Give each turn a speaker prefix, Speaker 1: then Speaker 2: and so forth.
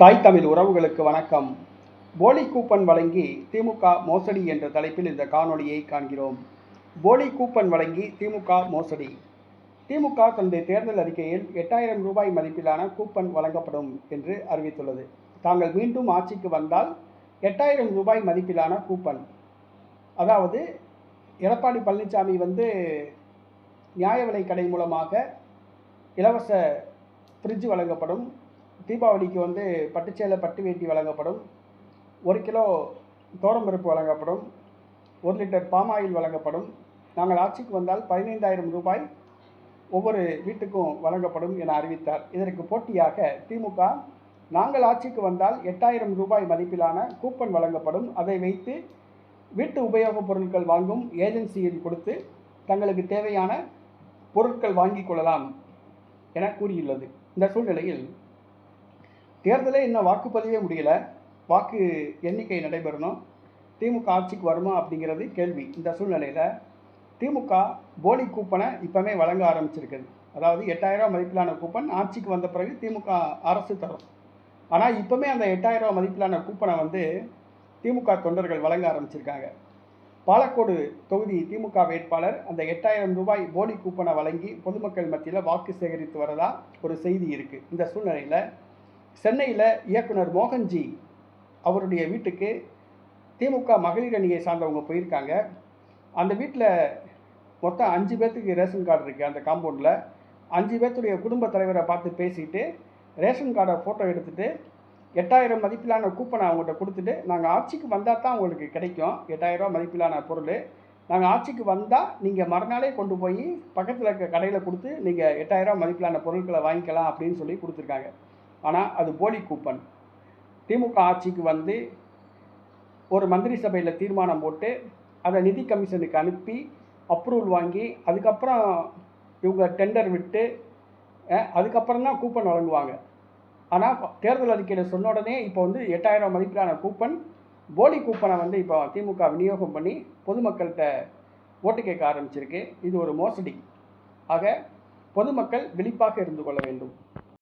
Speaker 1: தாய் தமிழ் உறவுகளுக்கு வணக்கம். போலி கூப்பன் வழங்கி திமுக மோசடி என்ற தலைப்பில் இந்த காணொளியை காண்கிறோம். போலி கூப்பன் வழங்கி திமுக மோசடி. திமுக தனது தேர்தல் அறிக்கையில் 8000 ரூபாய் மதிப்பிலான கூப்பன் வழங்கப்படும் என்று அறிவித்துள்ளது. தாங்கள் மீண்டும் ஆட்சிக்கு வந்தால் 8000 ரூபாய் மதிப்பிலான கூப்பன், அதாவது எடப்பாடி பழனிசாமி நியாய விலை கடை மூலமாக இலவச ஃப்ரிட்ஜ் வழங்கப்படும், தீபாவளிக்கு பட்டுச்சேலை பட்டு வேட்டி வழங்கப்படும், 1 கிலோ தோரம்பருப்பு வழங்கப்படும், 1 லிட்டர் பாமாயில் வழங்கப்படும், நாங்கள் ஆட்சிக்கு வந்தால் 15000 ரூபாய் ஒவ்வொரு வீட்டுக்கும் வழங்கப்படும் என அறிவித்தார். இதற்கு போட்டியாக திமுக நாங்கள் ஆட்சிக்கு வந்தால் 8000 ரூபாய் மதிப்பிலான கூப்பன் வழங்கப்படும், அதை வைத்து வீட்டு உபயோகப் பொருட்கள் வாங்கும் ஏஜென்சியில் கொடுத்து தங்களுக்கு தேவையான பொருட்கள் வாங்கிக் கொள்ளலாம் என கூறியுள்ளது. இந்த சூழ்நிலையில் தேர்தலே இன்னும் வாக்குப்பதிவே முடியல, வாக்கு எண்ணிக்கை நடைபெறணும், திமுக ஆட்சிக்கு வருமா அப்படிங்கிறது கேள்வி. இந்த சூழ்நிலையில் திமுக போலி கூப்பனை இப்போவே வழங்க ஆரம்பிச்சிருக்குது. அதாவது 8000 ரூபா மதிப்பிலான கூப்பன் ஆட்சிக்கு வந்த பிறகு திமுக அரசு தரும். ஆனால் இப்போவே அந்த 8000 ரூபா மதிப்பிலான கூப்பனை திமுக தொண்டர்கள் வழங்க ஆரம்பிச்சிருக்காங்க. பாலக்கோடு தொகுதி திமுக வேட்பாளர் அந்த 8000 ரூபாய் போலி கூப்பனை வழங்கி பொதுமக்கள் மத்தியில் வாக்கு சேகரித்து வரதா ஒரு செய்தி இருக்குது. இந்த சூழ்நிலையில் சென்னையில் இயக்குனர் மோகன்ஜி அவருடைய வீட்டுக்கு திமுக மகளிர் அணியை சார்ந்தவங்க போயிருக்காங்க. அந்த வீட்டில் மொத்தம் 5 பேர்த்துக்கு ரேஷன் கார்டு இருக்குது. அந்த காம்பவுண்டில் 5 பேர்த்துடைய குடும்ப தலைவரை பார்த்து பேசிட்டு ரேஷன் கார்டை ஃபோட்டோ எடுத்துகிட்டு 8000 மதிப்பிலான கூப்பனை அவங்கள்ட்ட கொடுத்துட்டு, நாங்கள் ஆட்சிக்கு வந்தால் தான் உங்களுக்கு கிடைக்கும் 8000 ரூபா மதிப்பிலான பொருள், நாங்கள் ஆட்சிக்கு வந்தால் நீங்கள் மறுநாளே கொண்டு போய் பக்கத்தில் இருக்க கடையில் கொடுத்து நீங்கள் 8000 ரூபா மதிப்பிலான பொருட்களை வாங்கிக்கலாம் அப்படின்னு சொல்லி கொடுத்துருக்காங்க. ஆனால் அது போலி கூப்பன். திமுக ஆட்சிக்கு ஒரு மந்திரி சபையில் தீர்மானம் போட்டு அதை நிதி கமிஷனுக்கு அனுப்பி அப்ரூவல் வாங்கி அதுக்கப்புறம் இவங்க டெண்டர் விட்டு அதுக்கப்புறம் தான் கூப்பன் வழங்குவாங்க. ஆனால் தேர்தல் அறிக்கையில் சொன்ன உடனே இப்போ 8000 மதிப்பிலான கூப்பன், போலி கூப்பனை இப்போ திமுக விநியோகம் பண்ணி பொதுமக்கள்கிட்ட ஓட்டு கேட்க ஆரம்பிச்சிருக்கு. இது ஒரு மோசடி. ஆக பொதுமக்கள் விழிப்பாக இருந்து கொள்ள வேண்டும்.